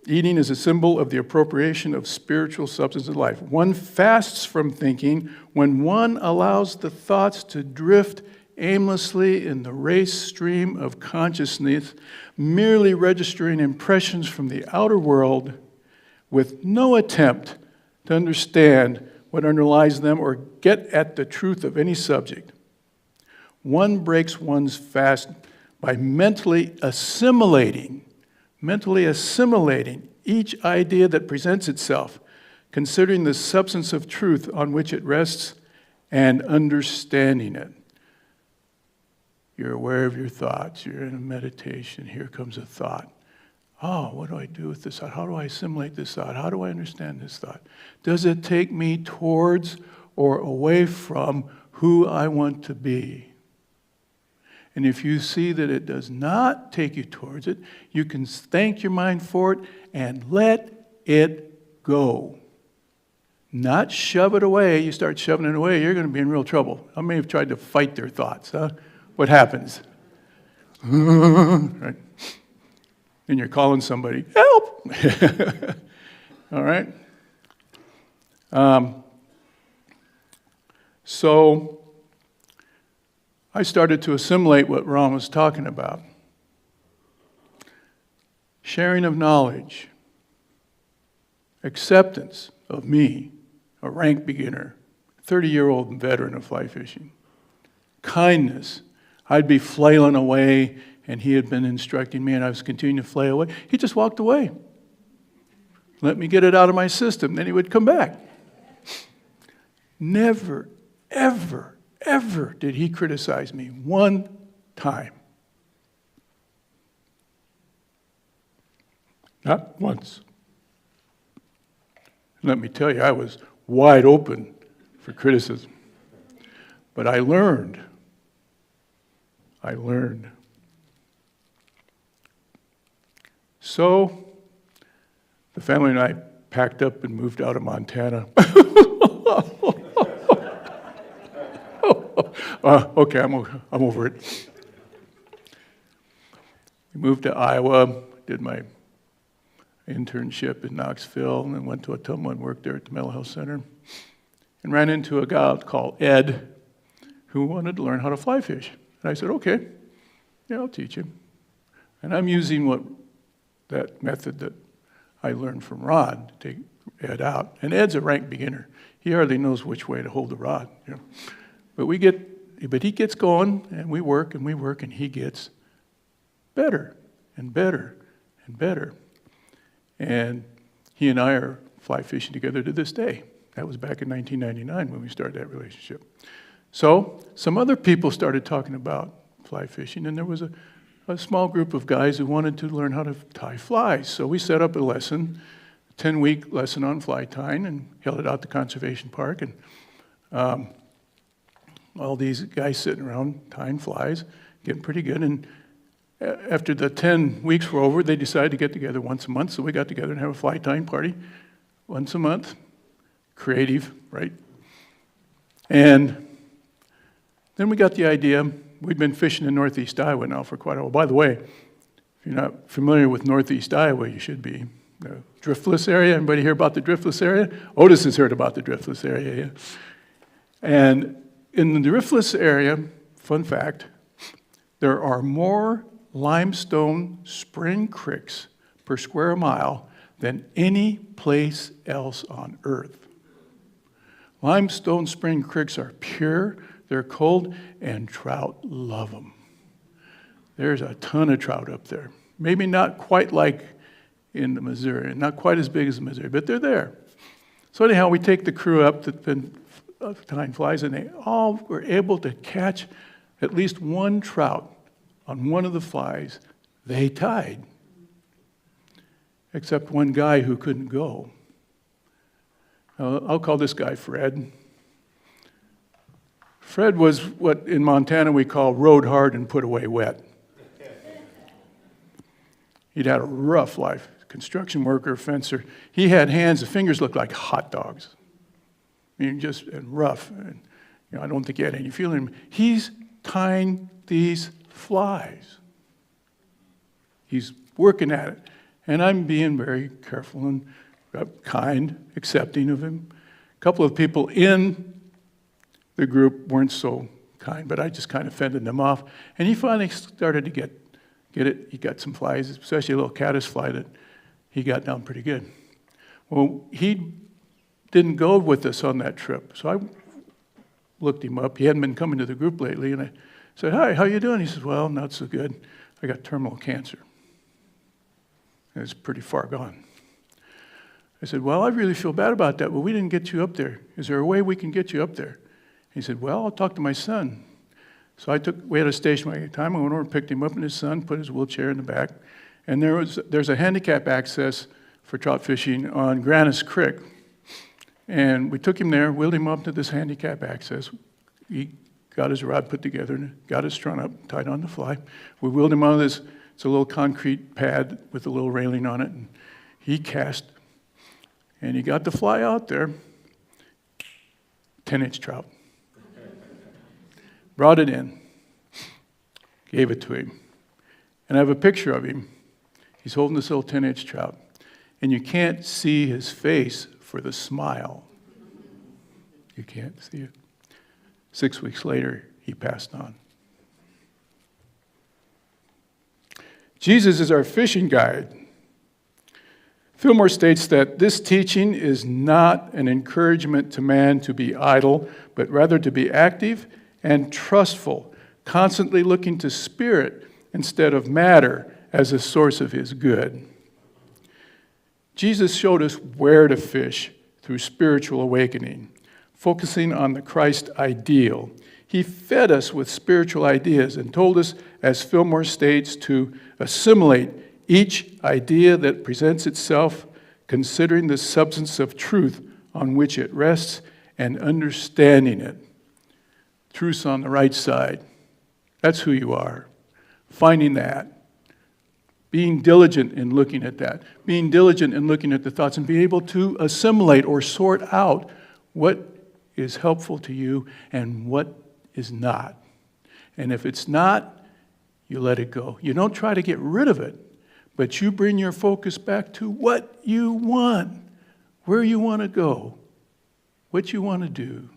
eating is a symbol of the appropriation of spiritual substance in life. One fasts from thinking when one allows the thoughts to drift aimlessly in the race stream of consciousness, merely registering impressions from the outer world with no attempt to understand what underlies them or get at the truth of any subject. One breaks one's fast by mentally assimilating each idea that presents itself, considering the substance of truth on which it rests and understanding it. You're aware of your thoughts. You're in a meditation. Here comes a thought. Oh, what do I do with this thought? How do I assimilate this thought? How do I understand this thought? Does it take me towards or away from who I want to be. And if you see that it does not take you towards it, you can thank your mind for it and let it go. Not shove it away. You start shoving it away, you're going to be in real trouble. How many have tried to fight their thoughts? Huh? What happens? Right? And you're calling somebody, help! All right? So I started to assimilate what Ron was talking about. Sharing of knowledge, acceptance of me, a rank beginner, 30-year-old veteran of fly fishing. Kindness. I'd be flailing away, and he had been instructing me, and I was continuing to flail away. He just walked away. Let me get it out of my system. Then he would come back. Never, ever, ever did he criticize me one time. Not once. Let me tell you, I was wide open for criticism. But I learned. So, the family and I packed up and moved out of Montana. Okay, I'm over it. We moved to Iowa, did my internship in Knoxville, and then went to Ottumwa and worked there at the Mental Health Center, and ran into a guy called Ed who wanted to learn how to fly fish. And I said, okay, yeah, I'll teach him. And I'm using that method that I learned from Rod to take Ed out. And Ed's a rank beginner. He hardly knows which way to hold the rod. You know. But he gets going, and we work, and he gets better and better and better. And he and I are fly fishing together to this day. That was back in 1999 when we started that relationship. So some other people started talking about fly fishing, and there was a small group of guys who wanted to learn how to tie flies. So we set up a lesson, a 10-week lesson on fly tying, and held it out to Conservation Park. And all these guys sitting around tying flies, getting pretty good. And after the 10 weeks were over, they decided to get together once a month. So we got together and have a fly tying party once a month. Creative, right? And then we got the idea. We'd been fishing in Northeast Iowa now for quite a while. By the way, if you're not familiar with Northeast Iowa, you should be. The driftless area, anybody hear about the driftless area? Otis has heard about the driftless area, yeah. And in the driftless area, fun fact, there are more limestone spring creeks per square mile than any place else on earth. Limestone spring creeks are pure, they're cold, and trout love them. There's a ton of trout up there. Maybe not quite like in the Missouri, not quite as big as the Missouri, but they're there. So anyhow, we take the crew up that's been tying flies, and they all were able to catch at least one trout on one of the flies they tied, except one guy who couldn't go. I'll call this guy Fred. Fred was what in Montana we call rode hard and put away wet. He'd had a rough life. Construction worker, fencer. He had hands, the fingers looked like hot dogs. I mean, just and rough. And, I don't think he had any feeling. He's tying these flies. He's working at it. And I'm being very careful and kind, accepting of him. A couple of people in the group weren't so kind, but I just kind of fended them off. And he finally started to get it. He got some flies, especially a little caddis fly that he got down pretty good. Well, he didn't go with us on that trip, so I looked him up. He hadn't been coming to the group lately, and I said, "Hi, how you doing?" He said, "Well, not so good. I got terminal cancer. And it's pretty far gone." I said, "Well, I really feel bad about that, but we didn't get you up there. Is there a way we can get you up there?" He said, "Well, I'll talk to my son." So we had a station wagon at the time. I went over and picked him up, and his son put his wheelchair in the back. And there's a handicap access for trout fishing on Grannis Creek. And we took him there, wheeled him up to this handicap access, he got his rod put together and got it strung up, tied on the fly. We wheeled him on this, it's a little concrete pad with a little railing on it, and he cast, and he got the fly out there, 10-inch trout. Brought it in, gave it to him. And I have a picture of him. He's holding this little 10-inch trout, and you can't see his face for the smile. You can't see it. 6 weeks later, he passed on. Jesus is our fishing guide. Fillmore states that this teaching is not an encouragement to man to be idle, but rather to be active and trustful, constantly looking to spirit instead of matter as a source of his good. Jesus showed us where to fish through spiritual awakening, focusing on the Christ ideal. He fed us with spiritual ideas and told us, as Fillmore states, to assimilate each idea that presents itself, considering the substance of truth on which it rests and understanding it. Truth's on the right side. That's who you are. Finding that. Being diligent in looking at that. Being diligent in looking at the thoughts and being able to assimilate or sort out what is helpful to you and what is not. And if it's not, you let it go. You don't try to get rid of it, but you bring your focus back to what you want, where you want to go, what you want to do,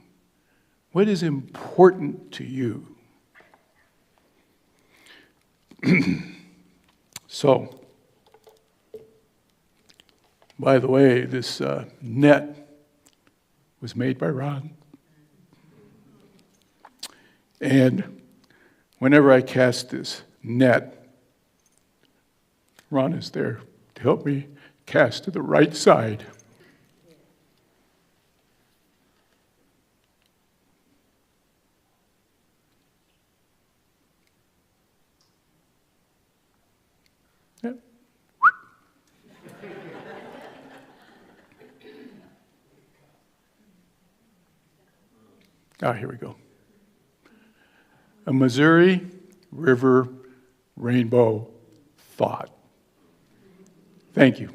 what is important to you. So, by the way, this net was made by Ron. And whenever I cast this net, Ron is there to help me cast to the right side. Yep. Here we go. A Missouri River rainbow thought. Thank you.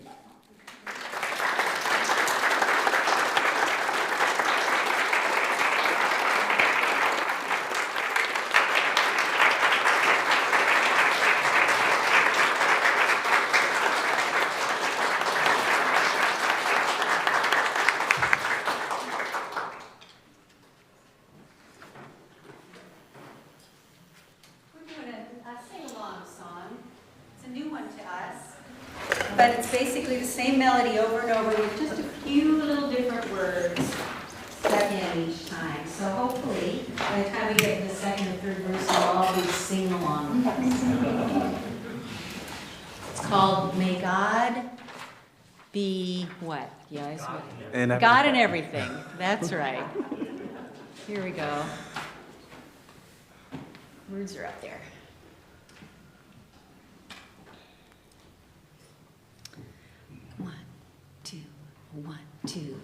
But it's basically the same melody over and over with just a few little different words stuck in each time. So hopefully, by the time we get to the second or third verse, we'll all be sing along. It's called May God Be what? Yes, what? God in everything. That's right. Here we go. Words are up there. One, two, one, two.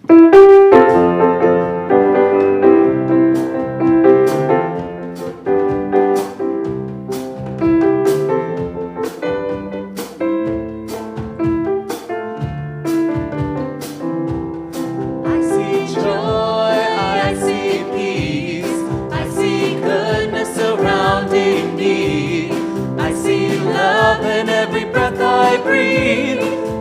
I see joy, I see peace, I see goodness surrounding me. I see love in every breath I breathe.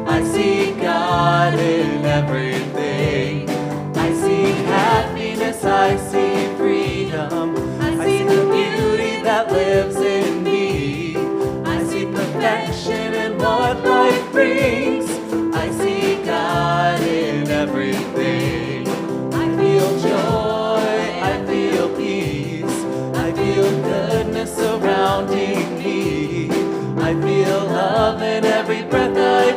I see God in everything. I see happiness, I see freedom. I see the beauty that lives in me. I see perfection in what life brings. I see God in everything. I feel joy, I feel peace. I feel goodness surrounding me. I feel love in every breath I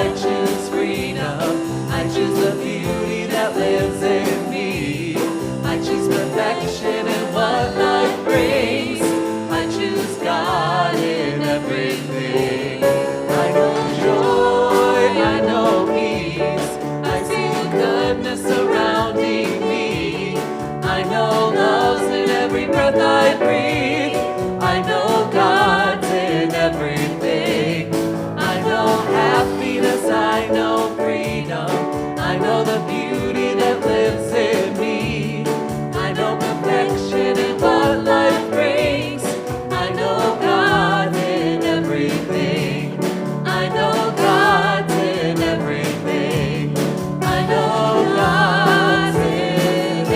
I choose freedom. I choose the beauty that lives in me. I choose perfection in what life brings. I choose God in everything. I know joy, I know peace. I see the goodness surrounding me. I know love's in every breath I breathe. I know God's in everything. I know happiness, I know freedom. I know the beauty that lives in me. I know perfection in what life brings. I know God's in everything. I know God's in everything. I know God's in everything.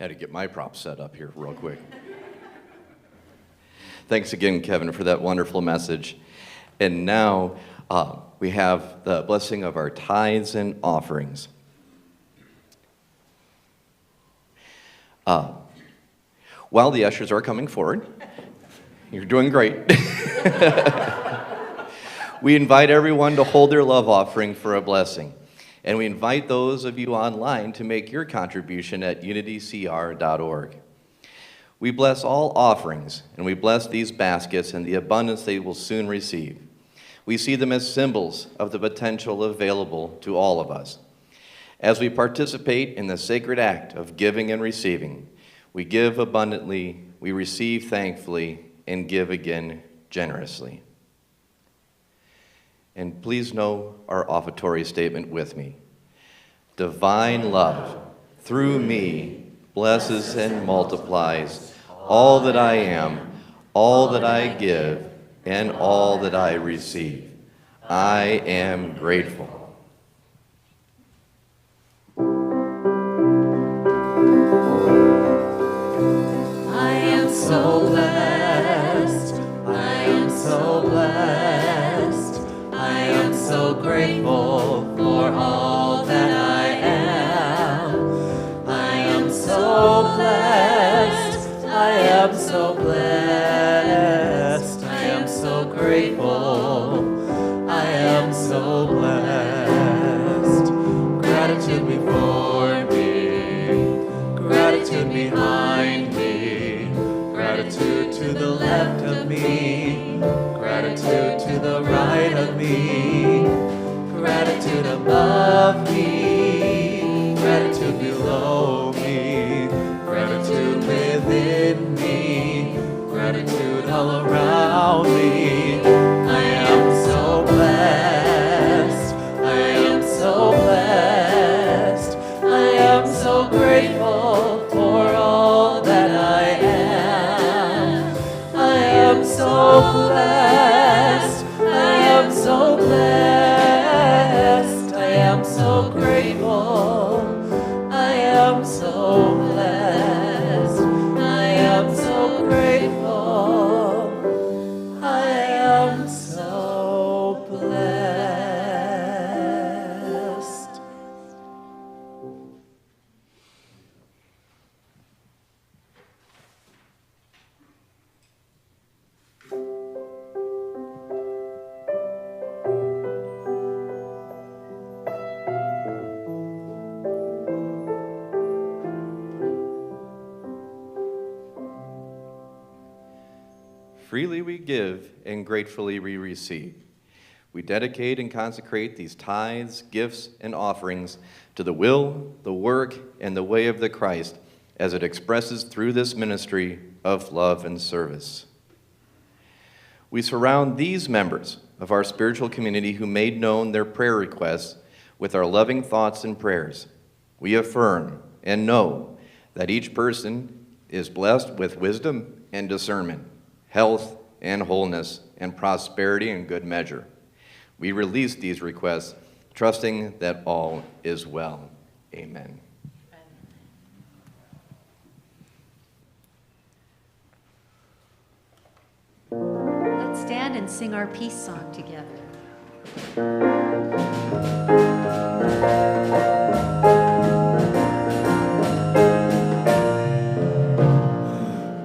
Had to get my props set up here real quick. Thanks again, Kevin, for that wonderful message. And now we have the blessing of our tithes and offerings. While the ushers are coming forward, you're doing great. We invite everyone to hold their love offering for a blessing. And we invite those of you online to make your contribution at unitycr.org. We bless all offerings, and we bless these baskets and the abundance they will soon receive. We see them as symbols of the potential available to all of us. As we participate in the sacred act of giving and receiving, we give abundantly, we receive thankfully, and give again generously. And please know our offertory statement with me. Divine love, through me, blesses and multiplies all that I am, all that I give, and all that I receive. I am grateful. I am so blessed. I am so blessed. I am so grateful for all that I am. I am so blessed. I am so blessed. I am so grateful. I am so blessed. Gratitude before me, gratitude behind me, gratitude to the left of me, gratitude to the right of me, gratitude above me, gratitude below me, gratitude within me, gratitude all around me. I am so blessed. I am so blessed. I am so grateful for all that I am. I am so blessed. I am so blessed. I am so grateful. I am so blessed. I am so grateful. I am so blessed. Freely we give, and gratefully we receive. We dedicate and consecrate these tithes, gifts, and offerings to the will, the work, and the way of the Christ as it expresses through this ministry of love and service. We surround these members of our spiritual community who made known their prayer requests with our loving thoughts and prayers. We affirm and know that each person is blessed with wisdom and discernment, health and wholeness, and prosperity and good measure. We release these requests, trusting that all is well. Amen. Let's stand and sing our peace song together.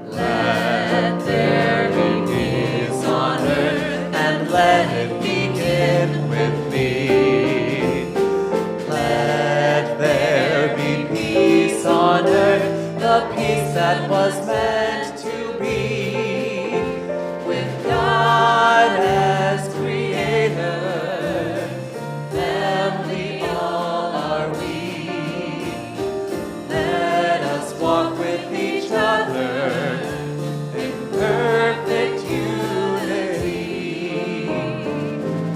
Let there be peace on earth, and let it begin with me. Let there be peace on earth, the peace that was meant to be, with God as creator, family all are we. Let us walk with each other in perfect unity.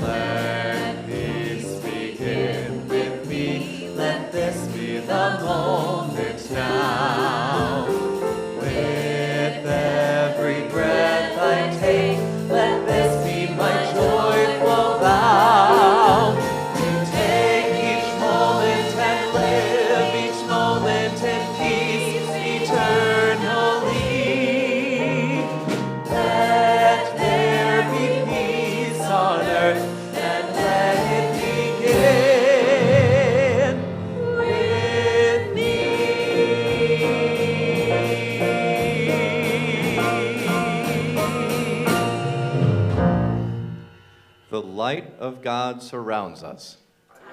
Let peace begin with me. Let this be the moment now. With every breath I take, let this be my joyful vow. To take each moment and live each moment in peace eternally. Let there be peace on earth, and let it begin with me. The light of God surrounds us.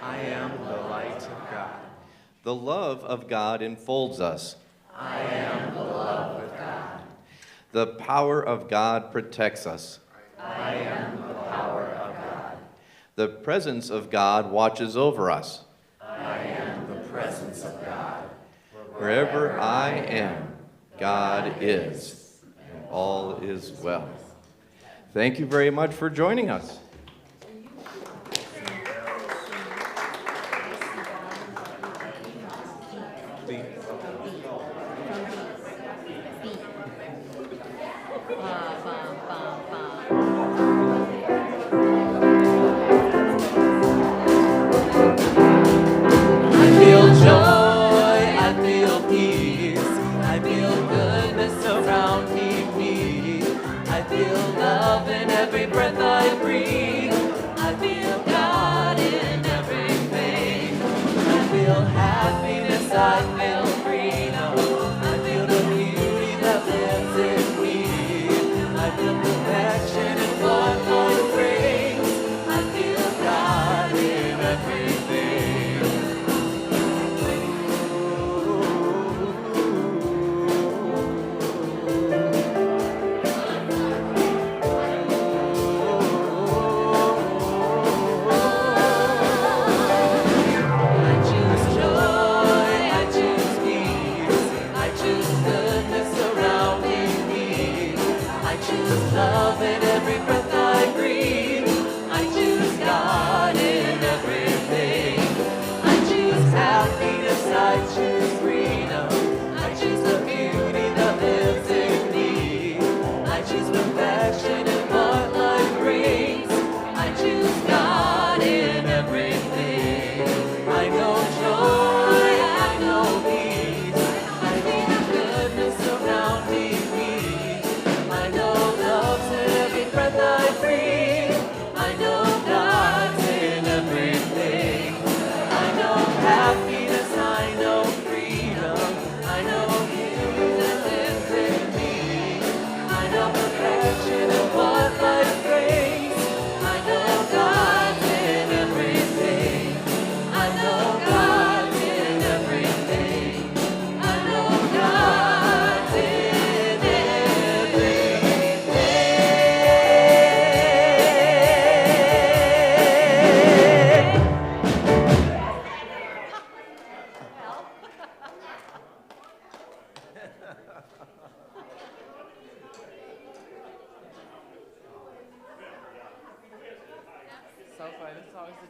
I am the light of God. The love of God enfolds us. I am the love of God. The power of God protects us. I am the power of God. The presence of God watches over us. I am the presence of God. Wherever I am, God is, and all is well. Thank you very much for joining us. I feel joy, I feel peace, I feel goodness surrounding me. I feel love in every breath I breathe. I feel God in everything. I feel happiness, I feel freedom. I feel the beauty that lives in me. I feel perfection in what life brings. I feel God in everything. I choose joy, I choose peace, I choose goodness surrounding me. I choose love in every breath I breathe. I choose God in everything. I choose happiness, I choose freedom. I choose the beauty that lives in me. I choose perfection in what life brings. I choose God in everything. I know joy, I know peace. I feel goodness surrounding me. I know love's in every breath I breathe. I know God's in everything. I know happiness, I know freedom. I know beauty that lives in me. I know perfection in what life brings. I know God's in everything. I know God's in everything. I know God's in everything. So far, this is always the